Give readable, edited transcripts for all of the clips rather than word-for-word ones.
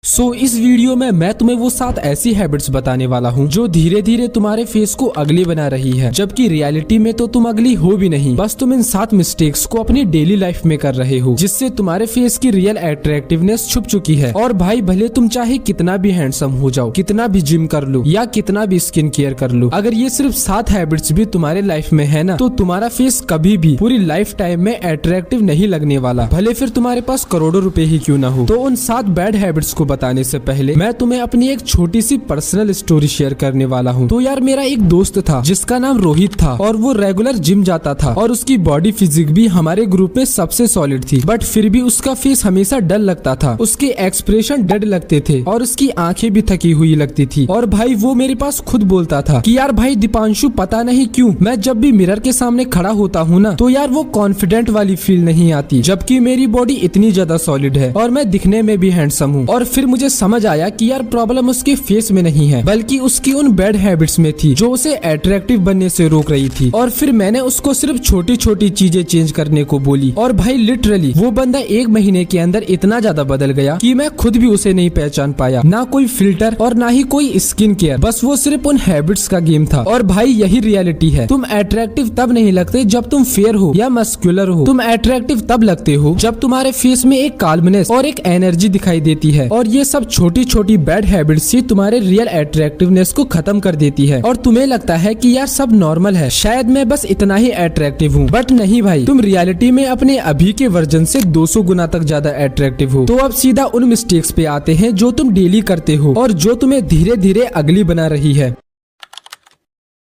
इस वीडियो में मैं तुम्हें वो 7 ऐसी हैबिट्स बताने वाला हूँ जो धीरे धीरे तुम्हारे फेस को अगली बना रही है, जबकि रियलिटी में तो तुम अगली हो भी नहीं। बस तुम इन 7 मिस्टेक्स को अपनी डेली लाइफ में कर रहे हो, जिससे तुम्हारे फेस की रियल अट्रैक्टिवनेस छुप चुकी है। और भाई भले तुम चाहे कितना भी हैंडसम हो जाओ, कितना भी जिम कर लो या कितना भी स्किन केयर कर लो, अगर ये सिर्फ 7 हैबिट्स भी तुम्हारे लाइफ में है ना, तो तुम्हारा फेस कभी भी पूरी लाइफ टाइम में अट्रैक्टिव नहीं लगने वाला, भले फिर तुम्हारे पास करोड़ों रुपए ही क्यों ना हो। तो उन 7 बैड हैबिट्स को बताने से पहले मैं तुम्हें अपनी एक छोटी सी पर्सनल स्टोरी शेयर करने वाला हूँ। तो यार, मेरा एक दोस्त था जिसका नाम रोहित था और वो रेगुलर जिम जाता था और उसकी बॉडी फिजिक भी हमारे ग्रुप में सबसे सॉलिड थी, बट फिर भी उसका फेस हमेशा डल लगता था, उसके एक्सप्रेशन डेड लगते थे और उसकी आंखें भी थकी हुई लगती थी। और भाई वो मेरे पास खुद बोलता था कि यार भाई दीपांशु, पता नहीं क्यों मैं जब भी मिरर के सामने खड़ा होता हूँ ना, तो यार वो कॉन्फिडेंट वाली फील नहीं आती, जबकि मेरी बॉडी इतनी ज्यादा सॉलिड है और मैं दिखने में भी हैंडसम हूँ। और फिर मुझे समझ आया कि यार प्रॉब्लम उसके फेस में नहीं है, बल्कि उसकी उन बैड हैबिट्स में थी जो उसे अट्रैक्टिव बनने से रोक रही थी। और फिर मैंने उसको सिर्फ छोटी छोटी चीजें चेंज करने को बोली, और भाई लिटरली वो बंदा 1 महीने के अंदर इतना ज्यादा बदल गया कि मैं खुद भी उसे नहीं पहचान पाया। ना कोई फिल्टर और ना ही कोई स्किन केयर, बस वो सिर्फ उन हैबिट्स का गेम था। और भाई यही रियलिटी है, तुम अट्रैक्टिव तब नहीं लगते जब तुम फेयर हो या मस्कुलर हो, तुम अट्रैक्टिव तब लगते हो जब तुम्हारे फेस में एक काल्मनेस और एक एनर्जी दिखाई देती है। और ये सब छोटी छोटी बैड हैबिट्स ही तुम्हारे रियल अट्रैक्टिवनेस को खत्म कर देती है और तुम्हें लगता है कि यार सब नॉर्मल है, शायद मैं बस इतना ही अट्रैक्टिव हूँ। बट नहीं भाई, तुम रियलिटी में अपने अभी के वर्जन से 200 गुना तक ज्यादा अट्रैक्टिव हो। तो अब सीधा उन मिस्टेक्स पे आते हैं जो तुम डेली करते हो और जो तुम्हें धीरे धीरे अगली बना रही है।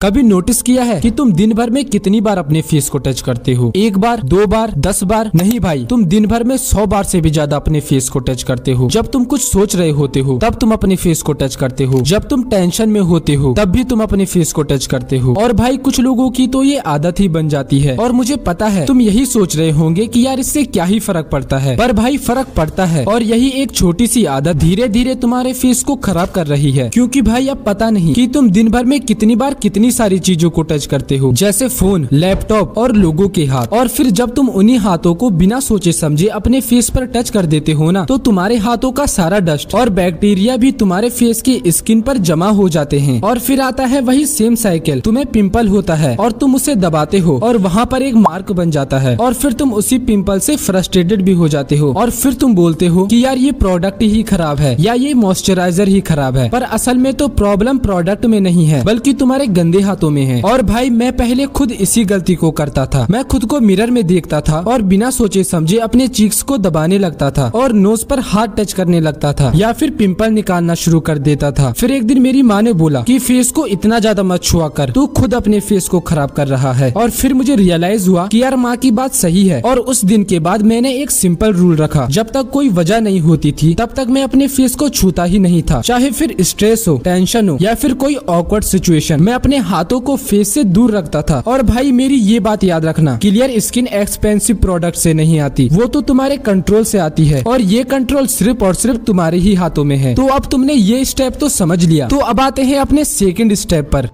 कभी नोटिस किया है कि तुम दिन भर में कितनी बार अपने फेस को टच करते हो? 1 बार, 2 बार, 10 बार? नहीं भाई, तुम दिन भर में 100 बार से भी ज्यादा अपने फेस को टच करते हो। जब तुम कुछ सोच रहे होते हो तब तुम अपने फेस को टच करते हो, जब तुम टेंशन में होते हो तब भी तुम अपने फेस को टच करते हो। और भाई कुछ लोगों की तो ये आदत ही बन जाती है, और मुझे पता है तुम यही सोच रहे होंगे कि यार इससे क्या ही फर्क पड़ता है, पर भाई फर्क पड़ता है। और यही एक छोटी सी आदत धीरे धीरे तुम्हारे फेस को खराब कर रही है, क्योंकि भाई अब पता नहीं कि तुम दिन भर में कितनी बार कितनी सारी चीजों को टच करते हो, जैसे फोन, लैपटॉप और लोगों के हाथ। और फिर जब तुम उन्हीं हाथों को बिना सोचे समझे अपने फेस पर टच कर देते हो ना, तो तुम्हारे हाथों का सारा डस्ट और बैक्टीरिया भी तुम्हारे फेस की स्किन पर जमा हो जाते हैं। और फिर आता है वही सेम साइकिल, तुम्हें पिंपल होता है और तुम उसे दबाते हो और वहाँ पर एक मार्क बन जाता है, और फिर तुम उसी पिंपल से फ्रस्ट्रेटेड भी हो जाते हो। और फिर तुम बोलते हो कि यार ये प्रोडक्ट ही खराब है या ये मॉइस्चराइजर ही खराब है, पर असल में तो प्रॉब्लम प्रोडक्ट में नहीं है, बल्कि तुम्हारे गंदे हाथों में है। और भाई मैं पहले खुद इसी गलती को करता था। मैं खुद को मिरर में देखता था और बिना सोचे समझे अपने चीक्स को दबाने लगता था और नोज पर हाथ टच करने लगता था या फिर पिंपल निकालना शुरू कर देता था। फिर एक दिन मेरी माँ ने बोला कि फेस को इतना ज्यादा मत छुआ कर, तू खुद अपने फेस को खराब कर रहा है। और फिर मुझे रियलाइज हुआ कि यार माँ की बात सही है। और उस दिन के बाद मैंने एक सिंपल रूल रखा, जब तक कोई वजह नहीं होती थी तब तक मैं अपने फेस को छूता ही नहीं था, चाहे फिर स्ट्रेस हो, टेंशन हो या फिर कोई ऑकवर्ड सिचुएशन। मैं अपने हाथों को फेस से दूर रखता था। और भाई मेरी ये बात याद रखना, क्लियर स्किन एक्सपेंसिव प्रोडक्ट से नहीं आती, वो तो तुम्हारे कंट्रोल से आती है, और ये कंट्रोल सिर्फ और सिर्फ तुम्हारे ही हाथों में है। तो अब तुमने ये स्टेप तो समझ लिया, तो अब आते हैं अपने सेकंड स्टेप पर।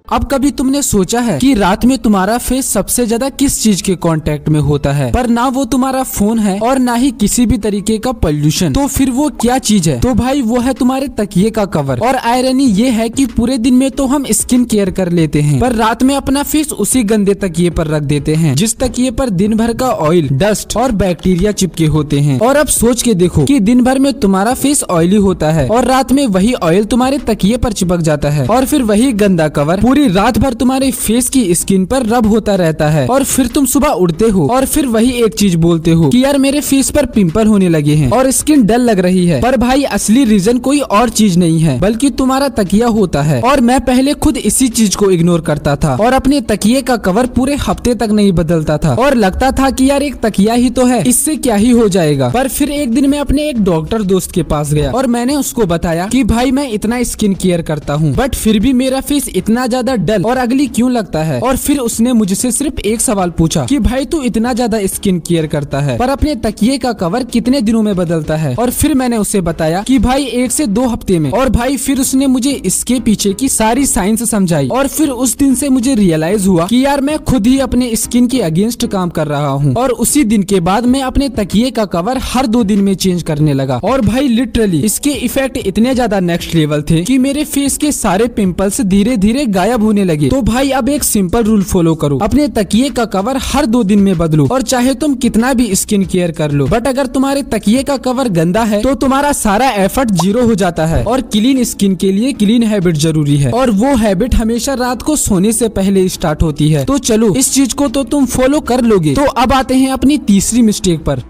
अब कभी तुमने सोचा है कि रात में तुम्हारा फेस सबसे ज्यादा किस चीज के कांटेक्ट में होता है? पर ना वो तुम्हारा फोन है और ना ही किसी भी तरीके का पोल्यूशन। तो फिर वो क्या चीज है? तो भाई वो है तुम्हारे तकिए का कवर। और आयरनी ये है कि पूरे दिन में तो हम स्किन केयर कर लेते हैं, पर रात में अपना फेस उसी गंदे तकिए पर रख देते हैं, जिस तकिए पर दिन भर का ऑयल, डस्ट और बैक्टीरिया चिपके होते हैं। और अब सोच के देखो कि दिन भर में तुम्हारा फेस ऑयली होता है और रात में वही ऑयल तुम्हारे तकिए पर चिपक जाता है, और फिर वही गंदा कवर पूरी रात भर तुम्हारे फेस की स्किन पर रब होता रहता है। और फिर तुम सुबह उठते हो और फिर वही एक चीज बोलते हो कि यार मेरे फेस पर पिंपल होने लगे हैं और स्किन डल लग रही है। पर भाई असली रीजन कोई और चीज नहीं है, बल्कि तुम्हारा तकिया होता है। और मैं पहले खुद इसी चीज को इग्नोर करता था और अपने तकिए का कवर पूरे हफ्ते तक नहीं बदलता था, और लगता था कि यार एक तकिया ही तो है, इससे क्या ही हो जाएगा। पर फिर एक दिन मैं अपने एक डॉक्टर दोस्त के पास गया और मैंने उसको बताया कि भाई मैं इतना स्किन केयर करता हूँ, बट फिर भी मेरा फेस इतना ज्यादा ज्यादा डल और अगली क्यों लगता है। और फिर उसने मुझसे सिर्फ एक सवाल पूछा कि भाई तू इतना ज्यादा स्किन केयर करता है पर अपने तकिए का कवर कितने दिनों में बदलता है। और फिर मैंने उसे बताया कि भाई 1 से 2 हफ्ते में। और भाई फिर उसने मुझे इसके पीछे की सारी साइंस समझाई। और फिर उस दिन से मुझे रियलाइज हुआ कि यार मैं खुद ही अपने स्किन के अगेंस्ट काम कर रहा हूँ। और उसी दिन के बाद मैं अपने तकिए का कवर हर 2 दिन में चेंज करने लगा। और भाई लिटरली इसके इफेक्ट इतने ज्यादा नेक्स्ट लेवल थे कि मेरे फेस के सारे पिंपल्स धीरे धीरे गायब होने लगे। तो भाई अब एक सिंपल रूल फॉलो करो, अपने तकिए का कवर हर 2 दिन में बदलो। और चाहे तुम कितना भी स्किन केयर कर लो, बट अगर तुम्हारे तकिए का कवर गंदा है तो तुम्हारा सारा एफर्ट 0 हो जाता है। और क्लीन स्किन के लिए क्लीन हैबिट जरूरी है, और वो हैबिट हमेशा रात को सोने से पहले स्टार्ट होती है। तो चलो इस चीज को तो तुम फॉलो कर लोगे। तो अब आते हैं अपनी तीसरी मिस्टेक पर।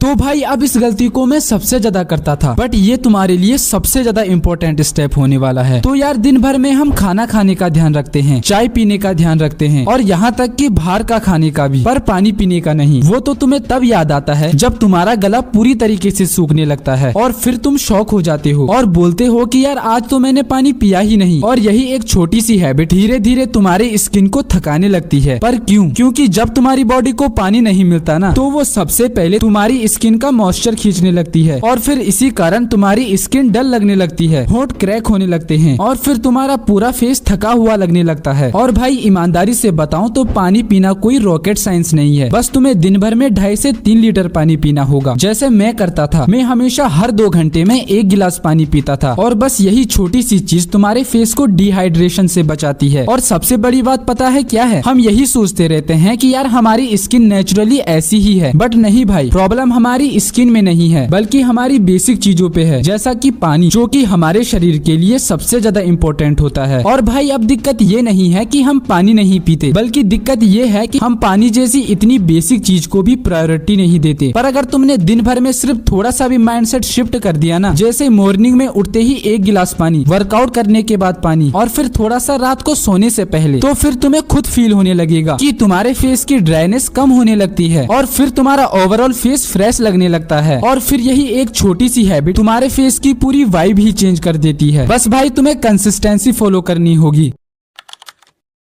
तो भाई अब इस गलती को मैं सबसे ज्यादा करता था, बट ये तुम्हारे लिए सबसे ज्यादा इम्पोर्टेंट स्टेप होने वाला है। तो यार दिन भर में हम खाना खाने का ध्यान रखते हैं, चाय पीने का ध्यान रखते हैं, और यहाँ तक कि बाहर का खाने का भी, पर पानी पीने का नहीं। वो तो तुम्हें तब याद आता है जब तुम्हारा गला पूरी तरीके से सूखने लगता है, और फिर तुम शॉक हो जाते हो और बोलते हो कि यार आज तो मैंने पानी पिया ही नहीं। और यही एक छोटी सी हैबिट धीरे धीरे तुम्हारे स्किन को थकाने लगती है। पर क्यों? क्योंकि जब तुम्हारी बॉडी को पानी नहीं मिलता ना, तो वो सबसे पहले तुम्हारी स्किन का मॉइस्चर खींचने लगती है, और फिर इसी कारण तुम्हारी स्किन डल लगने लगती है, होंठ क्रैक होने लगते हैं, और फिर तुम्हारा पूरा फेस थका हुआ लगने लगता है। और भाई ईमानदारी से बताऊं तो पानी पीना कोई रॉकेट साइंस नहीं है। बस तुम्हें दिन भर में 2.5 से 3 लीटर पानी पीना होगा, जैसे मैं करता था। मैं हमेशा हर 2 घंटे में 1 गिलास पानी पीता था, और बस यही छोटी सी चीज तुम्हारे फेस को डिहाइड्रेशन से बचाती है। और सबसे बड़ी बात पता है क्या है? हम यही सोचते रहते हैं कि यार हमारी स्किन नेचुरली ऐसी ही है, बट नहीं भाई, प्रॉब्लम हमारी स्किन में नहीं है, बल्कि हमारी बेसिक चीजों पे है, जैसा कि पानी, जो कि हमारे शरीर के लिए सबसे ज्यादा इम्पोर्टेंट होता है। और भाई अब दिक्कत ये नहीं है कि हम पानी नहीं पीते, बल्कि दिक्कत ये है कि हम पानी जैसी इतनी बेसिक चीज को भी प्रायोरिटी नहीं देते। पर अगर तुमने दिन भर में सिर्फ थोड़ा सा भी माइंडसेट शिफ्ट कर दिया ना, जैसे मॉर्निंग में उठते ही 1 गिलास पानी, वर्कआउट करने के बाद पानी, और फिर थोड़ा सा रात को सोने से पहले, तो फिर तुम्हें खुद फील होने लगेगा कि तुम्हारे फेस की ड्राइनेस कम होने लगती है, और फिर तुम्हारा ओवरऑल फेस फ्रेश लगने लगता है। और फिर यही एक छोटी सी हैबिट तुम्हारे फेस की पूरी वाइब ही चेंज कर देती है। बस भाई तुम्हें कंसिस्टेंसी फॉलो करनी होगी।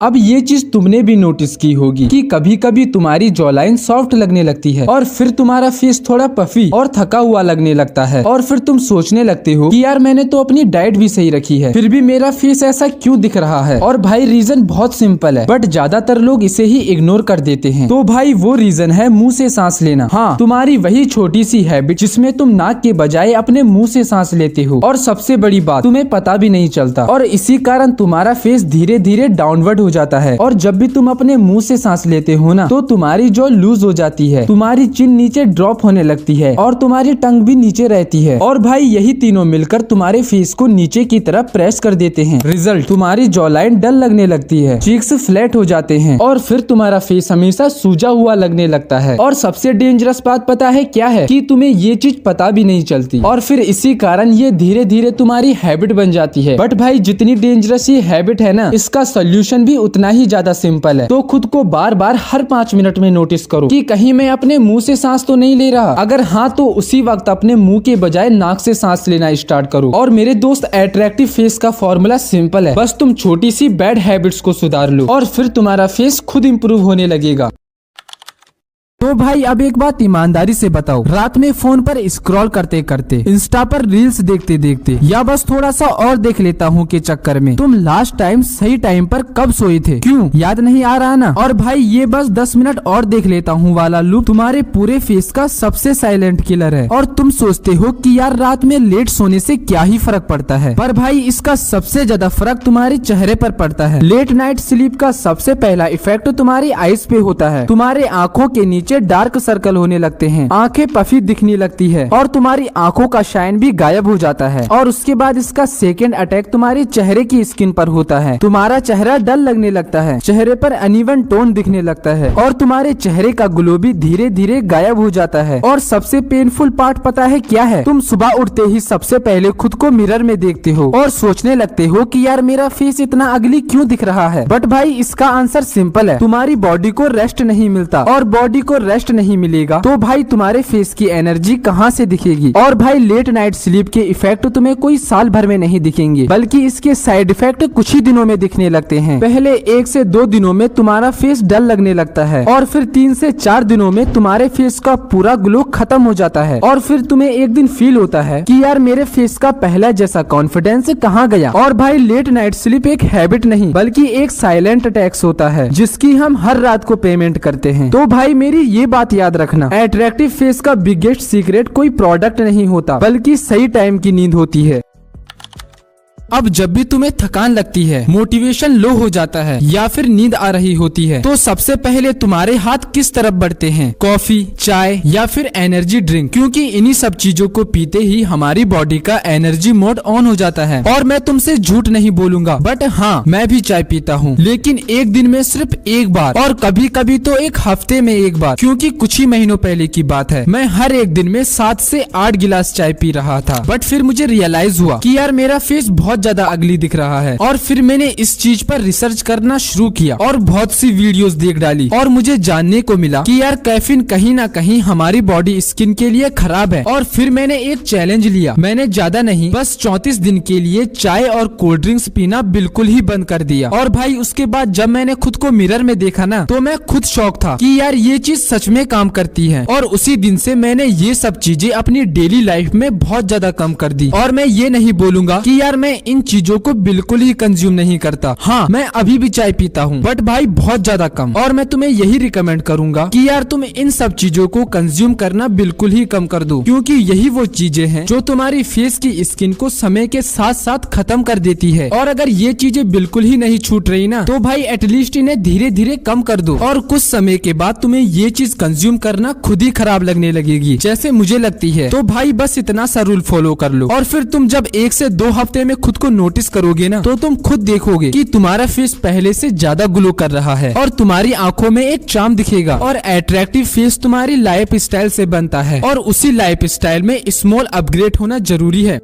अब ये चीज तुमने भी नोटिस की होगी कि कभी कभी तुम्हारी जॉलाइन सॉफ्ट लगने लगती है, और फिर तुम्हारा फेस थोड़ा पफी और थका हुआ लगने लगता है, और फिर तुम सोचने लगते हो कि यार मैंने तो अपनी डाइट भी सही रखी है, फिर भी मेरा फेस ऐसा क्यों दिख रहा है। और भाई रीजन बहुत सिंपल है, बट ज्यादातर लोग इसे ही इग्नोर कर देते हैं। तो भाई वो रीजन है मुंह से सांस लेना। हाँ, तुम्हारी वही छोटी सी हैबिट जिसमें तुम नाक के बजाय अपने मुंह से सांस लेते हो, और सबसे बड़ी बात तुम्हें पता भी नहीं चलता, और इसी कारण तुम्हारा फेस धीरे धीरे डाउनवर्ड हो जाता है। और जब भी तुम अपने मुंह से सांस लेते हो ना, तो तुम्हारी जॉ लूज हो जाती है, तुम्हारी चिन नीचे ड्रॉप होने लगती है, और तुम्हारी टंग भी नीचे रहती है। और भाई यही तीनों मिलकर तुम्हारे फेस को नीचे की तरफ प्रेस कर देते हैं। रिजल्ट, तुम्हारी जॉ लाइन डल लगने लगती है, चीक्स फ्लैट हो जाते हैं, और फिर तुम्हारा फेस हमेशा सूजा हुआ लगने लगता है। और सबसे डेंजरस बात पता है क्या है? कि तुम्हें ये चीज पता भी नहीं चलती, और फिर इसी कारण ये धीरे धीरे तुम्हारी हैबिट बन जाती है। बट भाई जितनी डेंजरस ये हैबिट है ना, इसका सोल्यूशन भी उतना ही ज्यादा सिंपल है। तो खुद को बार बार हर 5 मिनट में नोटिस करो कि कहीं मैं अपने मुंह से सांस तो नहीं ले रहा। अगर हाँ, तो उसी वक्त अपने मुंह के बजाय नाक से सांस लेना स्टार्ट करो। और मेरे दोस्त, अट्रैक्टिव फेस का फॉर्मूला सिंपल है, बस तुम छोटी सी बैड हैबिट्स को सुधार लो, और फिर तुम्हारा फेस खुद इंप्रूव होने लगेगा। तो भाई अब एक बात ईमानदारी से बताओ, रात में फोन पर स्क्रॉल करते करते, इंस्टा पर रील्स देखते देखते, या बस थोड़ा सा और देख लेता हूँ के चक्कर में तुम लास्ट टाइम सही टाइम पर कब सोए थे? क्यों याद नहीं आ रहा ना? और भाई ये बस 10 मिनट और देख लेता हूँ वाला लूप तुम्हारे पूरे फेस का सबसे साइलेंट किलर है। और तुम सोचते हो कि यार रात में लेट सोने से क्या ही फर्क पड़ता है, पर भाई इसका सबसे ज्यादा फर्क तुम्हारे चेहरे पर पड़ता है। लेट नाइट स्लीप का सबसे पहला इफेक्ट तुम्हारी आईज पे होता है। तुम्हारे आंखों के नीचे डार्क सर्कल होने लगते हैं, आंखें पफी दिखने लगती है, और तुम्हारी आंखों का शाइन भी गायब हो जाता है। और उसके बाद इसका सेकेंड अटैक तुम्हारे चेहरे की स्किन पर होता है। तुम्हारा चेहरा डल लगने लगता है, चेहरे पर अनइवन टोन दिखने लगता है, और तुम्हारे चेहरे का ग्लो भी धीरे धीरे गायब हो जाता है। और सबसे पेनफुल पार्ट पता है क्या है? तुम सुबह उठते ही सबसे पहले खुद को मिरर में देखते हो और सोचने लगते हो कि यार मेरा फेस इतना अगली क्यों दिख रहा है। बट भाई इसका आंसर सिंपल है, तुम्हारी बॉडी को रेस्ट नहीं मिलता, और बॉडी को रेस्ट नहीं मिलेगा तो भाई तुम्हारे फेस की एनर्जी कहाँ से दिखेगी। और भाई लेट नाइट स्लीप के इफेक्ट तुम्हें कोई साल भर में नहीं दिखेंगे, बल्कि इसके साइड इफेक्ट कुछ ही दिनों में दिखने लगते हैं। पहले 1 से 2 दिनों में तुम्हारा फेस डल लगने लगता है और फिर 3 से 4 दिनों में तुम्हारे फेस का पूरा ग्लो खत्म हो जाता है और फिर तुम्हें एक दिन फील होता है कि यार मेरे फेस का पहला जैसा कॉन्फिडेंस कहाँ गया। और भाई लेट नाइट स्लीप एक हैबिट नहीं बल्कि एक साइलेंट टैक्स होता है जिसकी हम हर रात को पेमेंट करते हैं। तो भाई मेरी ये बात याद रखना, अट्रैक्टिव फेस का बिगेस्ट सीक्रेट कोई प्रोडक्ट नहीं होता बल्कि सही टाइम की नींद होती है। अब जब भी तुम्हें थकान लगती है, मोटिवेशन लो हो जाता है या फिर नींद आ रही होती है, तो सबसे पहले तुम्हारे हाथ किस तरफ बढ़ते हैं? कॉफी, चाय या फिर एनर्जी ड्रिंक? क्योंकि इन्हीं सब चीजों को पीते ही हमारी बॉडी का एनर्जी मोड ऑन हो जाता है। और मैं तुमसे झूठ नहीं बोलूंगा, बट हाँ मैं भी चाय पीता हूँ, लेकिन एक दिन में सिर्फ एक बार और कभी कभी तो एक हफ्ते में एक बार। क्योंकि कुछ ही महीनों पहले की बात है, मैं हर एक दिन में 7 से 8 गिलास चाय पी रहा था। बट फिर मुझे रियलाइज हुआ कि यार मेरा फेस बहुत ज्यादा अगली दिख रहा है। और फिर मैंने इस चीज पर रिसर्च करना शुरू किया और बहुत सी वीडियोस देख डाली और मुझे जानने को मिला कि यार कैफीन कहीं ना कहीं हमारी बॉडी स्किन के लिए खराब है। और फिर मैंने एक चैलेंज लिया, मैंने ज्यादा नहीं बस 34 दिन के लिए चाय और कोल्ड ड्रिंक्स पीना बिल्कुल ही बंद कर दिया। और भाई उसके बाद जब मैंने खुद को मिरर में देखा ना, तो मैं खुद शॉक था कि यार ये चीज सच में काम करती है। और उसी दिन से मैंने ये सब चीजें अपनी डेली लाइफ में बहुत ज्यादा कम कर दी। और मैं ये नहीं बोलूंगा कि यार मैं इन चीजों को बिल्कुल ही कंज्यूम नहीं करता। हाँ मैं अभी भी चाय पीता हूँ, बट भाई बहुत ज्यादा कम। और मैं तुम्हें यही रिकमेंड करूंगा कि यार तुम इन सब चीजों को कंज्यूम करना बिल्कुल ही कम कर दो, क्योंकि यही वो चीजें हैं जो तुम्हारी फेस की स्किन को समय के साथ साथ खत्म कर देती है। और अगर ये चीजें बिल्कुल ही नहीं छूट रही ना, तो भाई एटलीस्ट इन्हें धीरे धीरे कम कर दो। और कुछ समय के बाद तुम्हें ये चीज कंज्यूम करना खुद ही खराब लगने लगेगी, जैसे मुझे लगती है। तो भाई बस इतना सा रूल फॉलो कर लो और फिर तुम जब 1 से 2 हफ्ते में खुद को नोटिस करोगे ना, तो तुम खुद देखोगे कि तुम्हारा फेस पहले से ज्यादा ग्लो कर रहा है और तुम्हारी आंखों में एक चार्म दिखेगा। और अट्रैक्टिव फेस तुम्हारी लाइफ स्टाइल से बनता है और उसी लाइफ स्टाइल में स्मॉल अपग्रेड होना जरूरी है।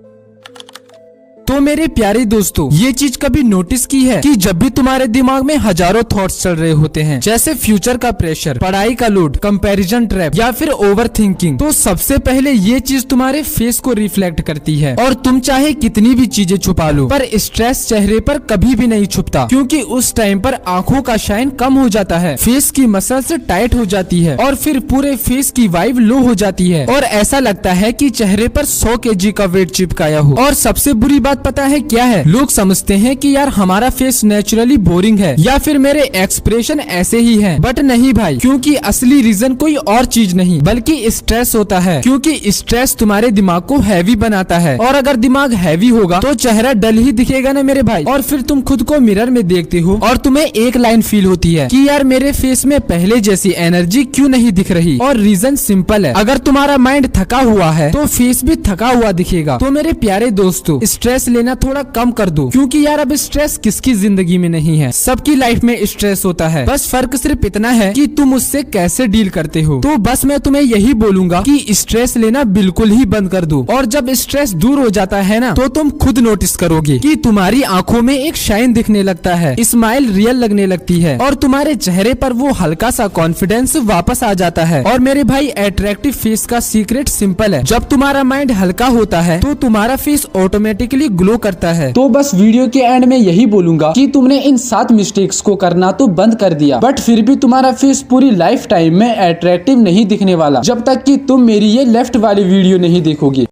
तो मेरे प्यारे दोस्तों, ये चीज कभी नोटिस की है कि जब भी तुम्हारे दिमाग में हजारों थॉट्स चल रहे होते हैं, जैसे फ्यूचर का प्रेशर, पढ़ाई का लोड, कंपैरिजन ट्रैप या फिर ओवर थिंकिंग, तो सबसे पहले ये चीज तुम्हारे फेस को रिफ्लेक्ट करती है। और तुम चाहे कितनी भी चीजें छुपा लो, पर स्ट्रेस चेहरे पर कभी भी नहीं छुपता, क्योंकि उस टाइम पर आंखों का शाइन कम हो जाता है, फेस की मसल्स टाइट हो जाती है और फिर पूरे फेस की वाइब लो हो जाती है और ऐसा लगता है कि चेहरे पर 100 kg का वेट चिपकाया हो। और सबसे बुरी बात पता है क्या है? लोग समझते हैं कि यार हमारा फेस नेचुरली बोरिंग है या फिर मेरे एक्सप्रेशन ऐसे ही हैं, बट नहीं भाई, क्योंकि असली रीजन कोई और चीज नहीं बल्कि स्ट्रेस होता है। क्योंकि स्ट्रेस तुम्हारे दिमाग को हैवी बनाता है और अगर दिमाग हैवी होगा तो चेहरा डल ही दिखेगा ना मेरे भाई। और फिर तुम खुद को मिरर में देखते हो और तुम्हें एक लाइन फील होती है कि यार मेरे फेस में पहले जैसी एनर्जी क्यों नहीं दिख रही। और रीजन सिंपल है, अगर तुम्हारा माइंड थका हुआ है तो फेस भी थका हुआ दिखेगा। तो मेरे प्यारे दोस्तों, स्ट्रेस लेना थोड़ा कम कर दो, क्योंकि यार अब स्ट्रेस किसकी जिंदगी में नहीं है, सबकी लाइफ में स्ट्रेस होता है। बस फर्क सिर्फ इतना है कि तुम उससे कैसे डील करते हो। तो बस मैं तुम्हें यही बोलूंगा कि स्ट्रेस लेना बिल्कुल ही बंद कर दो। और जब स्ट्रेस दूर हो जाता है ना, तो तुम खुद नोटिस करोगे कि तुम्हारी आंखों में एक शाइन दिखने लगता है, स्माइल रियल लगने लगती है और तुम्हारे चेहरे पर वो हल्का सा कॉन्फिडेंस वापस आ जाता है। और मेरे भाई, अट्रैक्टिव फेस का सीक्रेट सिंपल है, जब तुम्हारा माइंड हल्का होता है तो तुम्हारा फेस ऑटोमेटिकली ग्लो करता है। तो बस वीडियो के एंड में यही बोलूंगा कि तुमने इन 7 मिस्टेक्स को करना तो बंद कर दिया, बट फिर भी तुम्हारा फेस पूरी लाइफ टाइम में अट्रैक्टिव नहीं दिखने वाला, जब तक कि तुम मेरी ये लेफ्ट वाली वीडियो नहीं देखोगे।